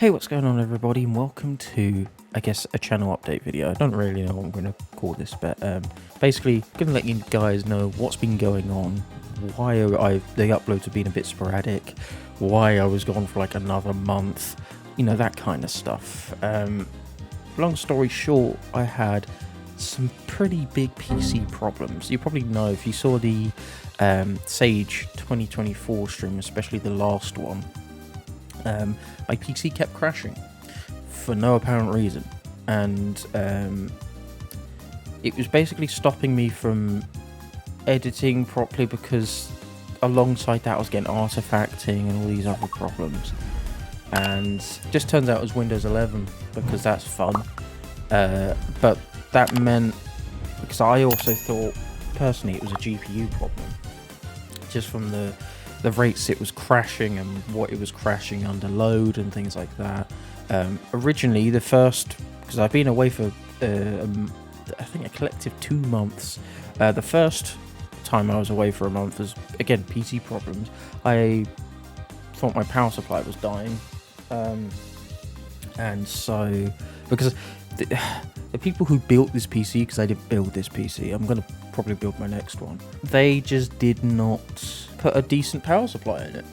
Hey, what's going on everybody, and welcome to, I guess, a channel update video. I don't really know what I'm going to call this, but basically going to let you guys know what's been going on, why the uploads have been a bit sporadic, why I was gone for like another month, you know, that kind of stuff. Long story short, I had some pretty big PC problems. You probably know if you saw the Sage 2024 stream, especially the last one. My PC kept crashing for no apparent reason, and it was basically stopping me from editing properly because alongside that I was getting artifacting and all these other problems, and it just turns out it was Windows 11 because that's fun, but that meant, because I also thought personally it was a GPU problem just from the rates it was crashing and what it was crashing under load and things like that. Originally, the first, because I've been away for I think a collective 2 months. The first time I was away for a month was again PC problems. I thought my power supply was dying, and so because the people who built this PC, because I didn't build this PC, I'm gonna probably build my next one, they just did not put a decent power supply in it.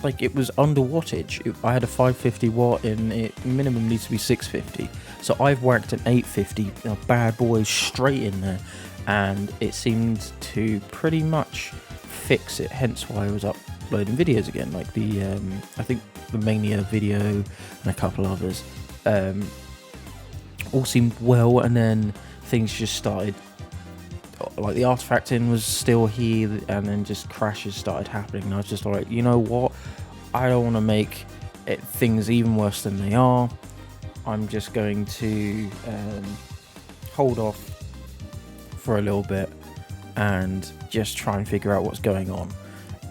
Like, it was under wattage. I had a 550 watt and it minimum needs to be 650, so I've whacked an 850, a bad boy, straight in there, and it seemed to pretty much fix it, hence why I was uploading videos again, like the I think the Mania video and a couple others, all seemed well, and then things just started, like the artifacting was still here, and then just crashes started happening, and I was just like, you know what, I don't want to make things even worse than they are. I'm just going to hold off for a little bit and just try and figure out what's going on,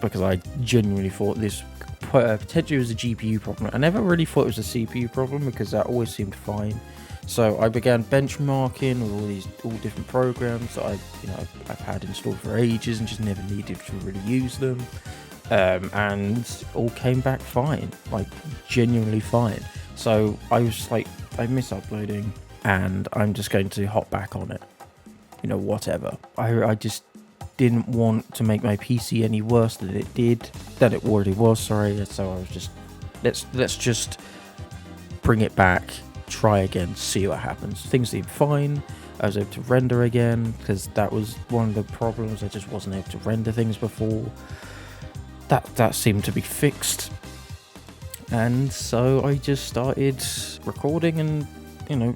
because I genuinely thought this potentially was a GPU problem. I never really thought it was a CPU problem because that always seemed fine. So I began benchmarking with all different programs that I've had installed for ages and just never needed to really use them, and all came back fine, like genuinely fine. So I was like, I miss uploading, and I'm just going to hop back on it. You know, whatever. I just didn't want to make my PC any worse than it already was. Sorry. So I was just let's just bring it back. Try again, see what happens. Things seemed fine. I was able to render again, because that was one of the problems. I just wasn't able to render things before. That seemed to be fixed, and so I just started recording and, you know,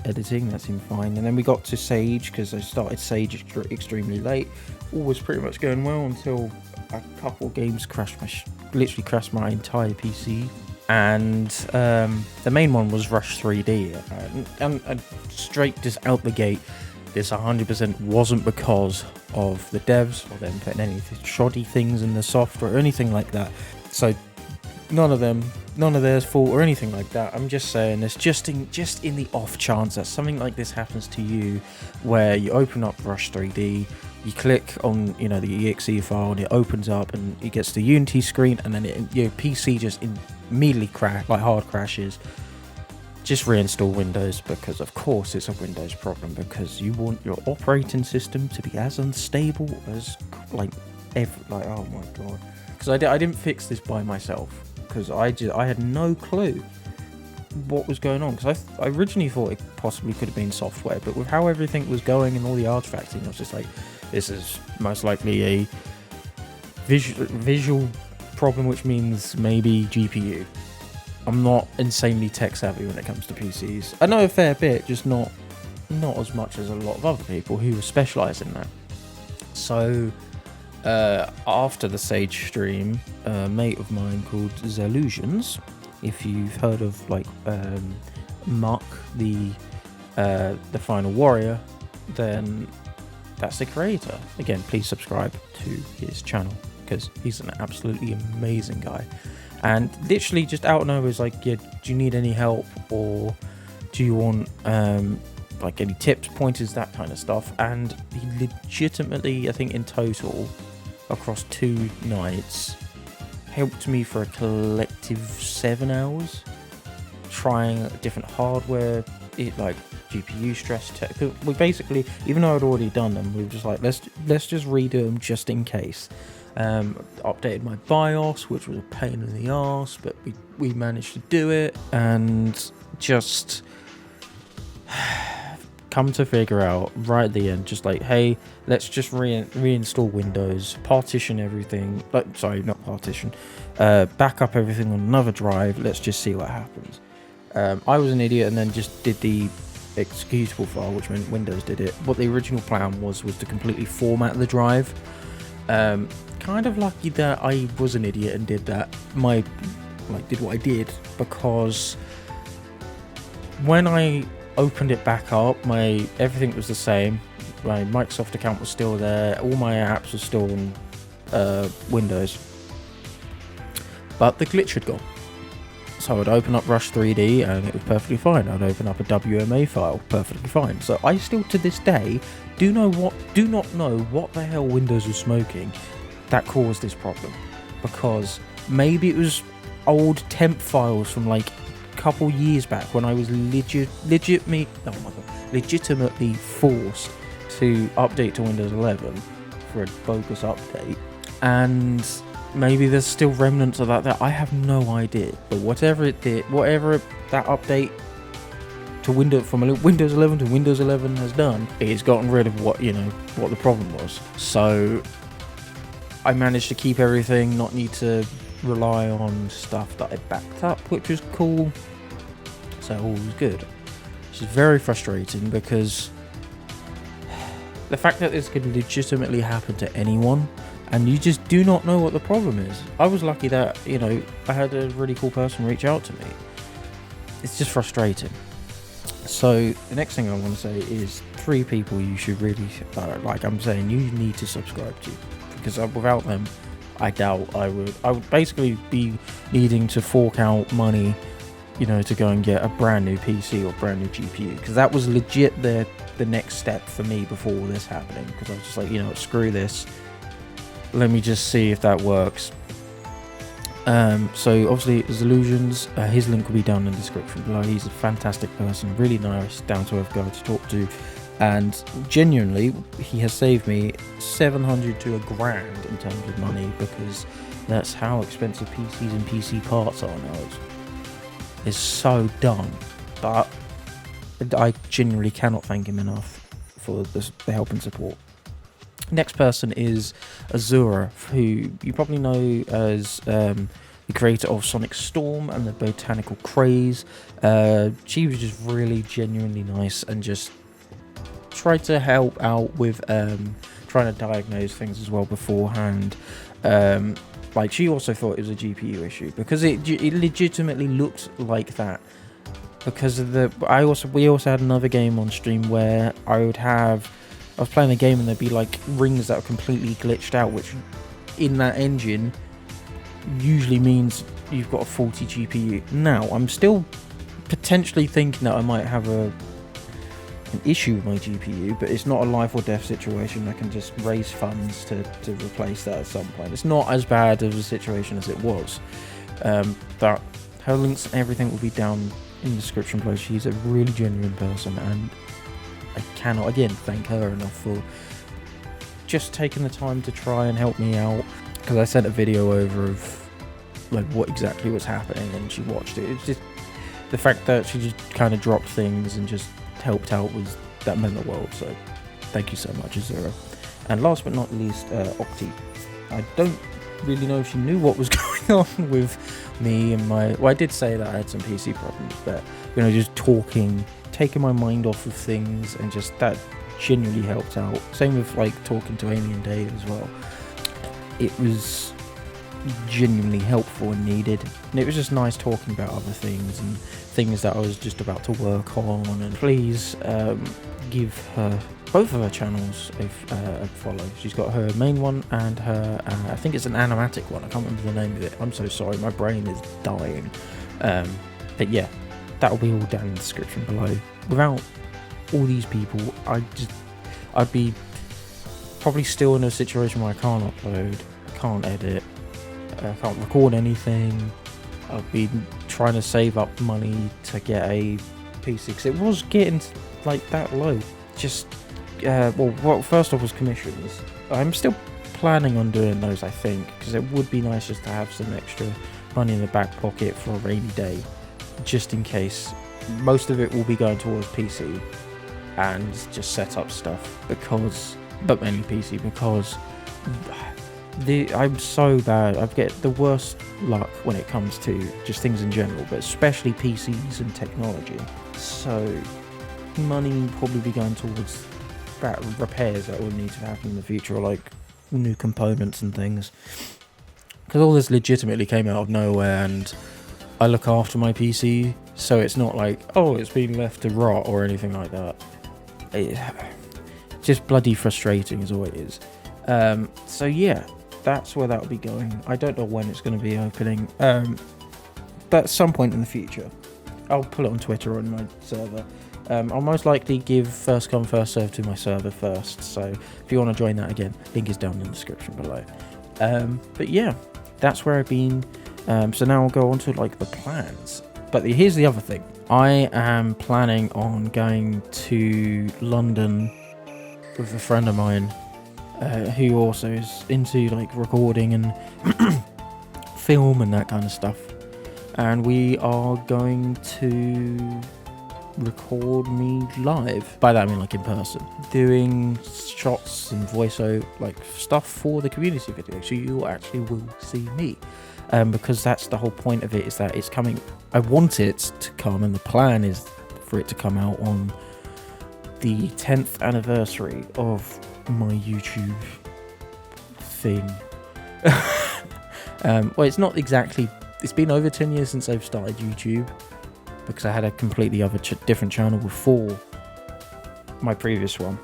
editing. That seemed fine. And then we got to Sage, because I started Sage extremely late. All was pretty much going well until a couple of games literally crashed my entire PC. And the main one was Rush 3D, and straight just out the gate, this 100% wasn't because of the devs or them putting any shoddy things in the software or anything like that. So none of theirs fault or anything like that. I'm just saying this just in the off chance that something like this happens to you, where you open up Rush 3D, you click on, you know, the exe file, and it opens up and it gets the Unity screen, and then your PC just immediately hard crashes. Just reinstall Windows, because of course it's a Windows problem, because you want your operating system to be as unstable as oh my god. Because I didn't fix this by myself, because I had no clue what was going on, because I originally thought it possibly could have been software, but with how everything was going and all the artifacting, I was just like, this is most likely a visual problem, which means maybe GPU. I'm not insanely tech savvy when it comes to PCs. I know a fair bit, just not as much as a lot of other people who specialize in that. So after the Sage stream, a mate of mine called Zallusions, if you've heard of Muck, the Final Warrior, then that's the creator. Again, please subscribe to his channel, because he's an absolutely amazing guy. And literally just out of nowhere was like, yeah, do you need any help, or do you want like any tips, pointers, that kind of stuff? And he legitimately, I think in total across 2 nights, helped me for a collective 7 hours, trying different hardware, like GPU stress test. We basically, even though I'd already done them, we were just like, let's just redo them just in case. Updated my BIOS, which was a pain in the arse, but we managed to do it, and just come to figure out right at the end, just like, hey, let's just reinstall Windows, partition everything, sorry, not partition, back up everything on another drive, let's just see what happens. I was an idiot and then just did the executable file, which meant Windows did it. What the original plan was to completely format the drive. Kind of lucky that I was an idiot and did that. Did what I did, because when I opened it back up, everything was the same. My Microsoft account was still there, all my apps were still on Windows, but the glitch had gone. So I'd open up Rush 3D and it was perfectly fine. I'd open up a WMA file, perfectly fine. So I still to this day do not know what the hell Windows was smoking that caused this problem, because maybe it was old temp files from like a couple years back when I was legitimately forced to update to Windows 11 for a bogus update, and maybe there's still remnants of that. I have no idea. But whatever it did, whatever that update to from Windows 11 to Windows 11 has done, it's gotten rid of what the problem was. So I managed to keep everything, not need to rely on stuff that I backed up, which was cool. So all was good. Which is very frustrating, because the fact that this could legitimately happen to anyone, and you just do not know what the problem is. I was lucky that, I had a really cool person reach out to me. It's just frustrating. So the next thing I want to say is 3 people you should really, like I'm saying, you need to subscribe to, because without them, I doubt I would basically be needing to fork out money, to go and get a brand new PC or brand new GPU, because that was legit the next step for me before all this happening, because I was just like, screw this. Let me just see if that works. So obviously Zallusions, his link will be down in the description below. He's a fantastic person, really nice, down to earth guy to talk to, and genuinely he has saved me 700 to $1,000 in terms of money, because that's how expensive PCs and PC parts are now. It's so dumb, but I genuinely cannot thank him enough for the help and support. Next person is AZURA, who you probably know as the creator of Sonic Storm and the Botanical Craze. She was just really genuinely nice and just tried to help out with trying to diagnose things as well beforehand. She also thought it was a GPU issue, because it legitimately looked like that. Because of we also had another game on stream where I was playing a game and there'd be like rings that are completely glitched out, which in that engine usually means you've got a faulty GPU. Now, I'm still potentially thinking that I might have an issue with my GPU, but it's not a life or death situation. I can just raise funds to replace that at some point. It's not as bad of a situation as it was. But her links and everything will be down in the description below. She's a really genuine person, and I cannot again thank her enough for just taking the time to try and help me out, because I sent a video over of what exactly was happening and she watched it. It's just the fact that she just kind of dropped things and just helped out, that meant the world. So thank you so much, AZURA. And last but not least, OCTY. I don't really know if she knew what was going on with me and I did say that I had some PC problems, but just taking my mind off of things, and just that genuinely helped out. Same with talking to Amy and Dave as well. It was genuinely helpful and needed, and it was just nice talking about other things and things that I was just about to work on. And please give her both of her channels a follow. She's got her main one and her I think it's an animatic one. I can't remember the name of it. I'm so sorry, my brain is dying. But yeah, that will be all down in the description below. Without all these people, I'd be probably still in a situation where I can't upload, can't edit, I can't record anything. I've been trying to save up money to get a PC because it was getting like that low. Just well, first off was commissions. I'm still planning on doing those, I think, because it would be nice just to have some extra money in the back pocket for a rainy day, just in case. Most of it will be going towards PC and just set up stuff, but mainly PC, because I'm so bad. I get the worst luck when it comes to just things in general, but especially PCs and technology. So money will probably be going towards that repairs that will need to happen in the future, like new components and things. Because all this legitimately came out of nowhere, and I look after my PC, so it's not like, oh, it's been left to rot or anything like that. Just bloody frustrating is all it is. So yeah, that's where that'll be going. I don't know when it's going to be opening, but at some point in the future. I'll put it on Twitter on my server. I'll most likely give first come first serve to my server first, so if you want to join that again, link is down in the description below. But yeah, that's where I've been. So now I'll go on to like the plans. But here's the other thing. I am planning on going to London with a friend of mine who also is into like recording and film and that kind of stuff. And we are going to record me live. By that I mean like in person, doing shots and voiceover like stuff for the community video, so you actually will see me, because that's the whole point of it, is that it's coming. I want it to come, and the plan is for it to come out on the 10th anniversary of my YouTube thing. Well, it's not exactly, it's been over 10 years since I've started YouTube, because I had a completely different channel before my previous one.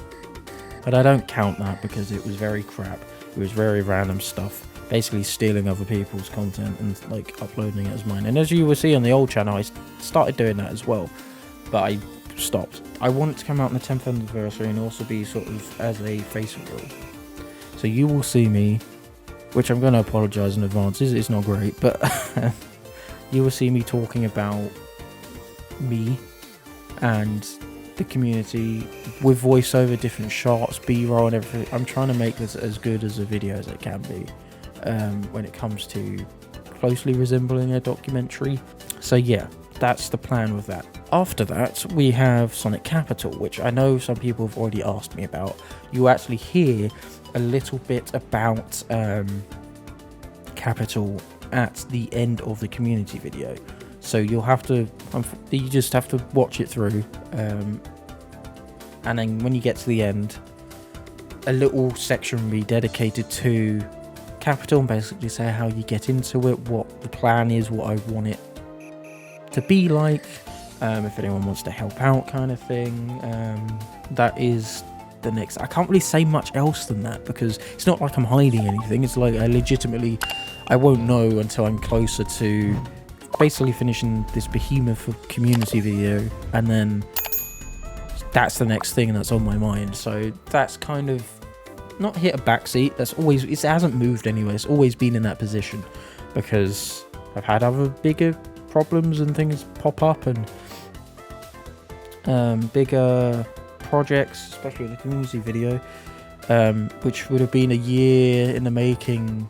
But I don't count that because it was very crap. It was very random stuff, basically stealing other people's content and like uploading it as mine. And as you will see on the old channel, I started doing that as well, but I stopped. I want it to come out on the 10th anniversary and also be sort of as a face reveal. So you will see me, which I'm going to apologise in advance. It's not great, but you will see me talking about me and the community with voiceover, different shots, b-roll and everything. I'm trying to make this as good as a video as it can be, when it comes to closely resembling a documentary. So yeah, that's the plan with that. After that, we have Sonic Capital, which I know some people have already asked me about. You actually hear a little bit about Capital at the end of the community video. So you'll have to, you just have to watch it through, and then when you get to the end, a little section will be dedicated to Capital and basically say how you get into it, what the plan is, what I want it to be like, if anyone wants to help out kind of thing. That is the next. I can't really say much else than that because it's not like I'm hiding anything. It's like I won't know until I'm closer to basically finishing this behemoth of community video, and then that's the next thing that's on my mind. So that's kind of not hit a backseat. That's always, it hasn't moved anyway. It's always been in that position because I've had other bigger problems and things pop up, and bigger projects, especially the community video, which would have been a year in the making.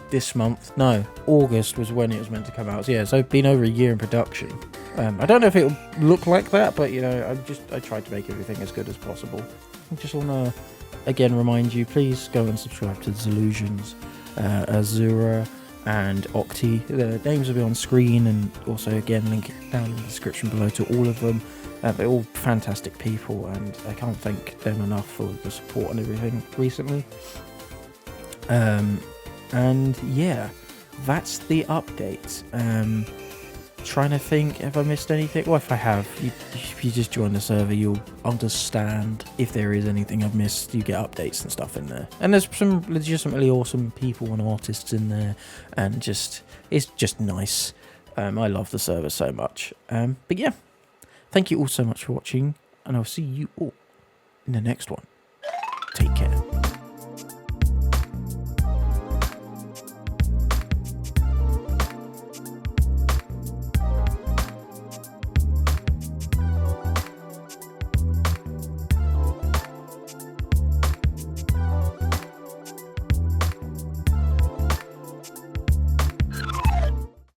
This month, no, August was when it was meant to come out. So yeah, so it's been over a year in production. I don't know if it'll look like that, but you know, I tried to make everything as good as possible. I just want to again remind you, please go and subscribe to Zallusions, AZURA and OCTY. The names will be on screen, and also again link it down in the description below to all of them. They're all fantastic people, and I can't thank them enough for the support and everything recently. And yeah, that's the update. Trying to think if I missed anything. Well, if I have, if you just join the server, you'll understand if there is anything I've missed. You get updates and stuff in there, and there's some legitimately awesome people and artists in there, and it's just nice. I love the server so much. But yeah, thank you all so much for watching, and I'll see you all in the next one. Take care.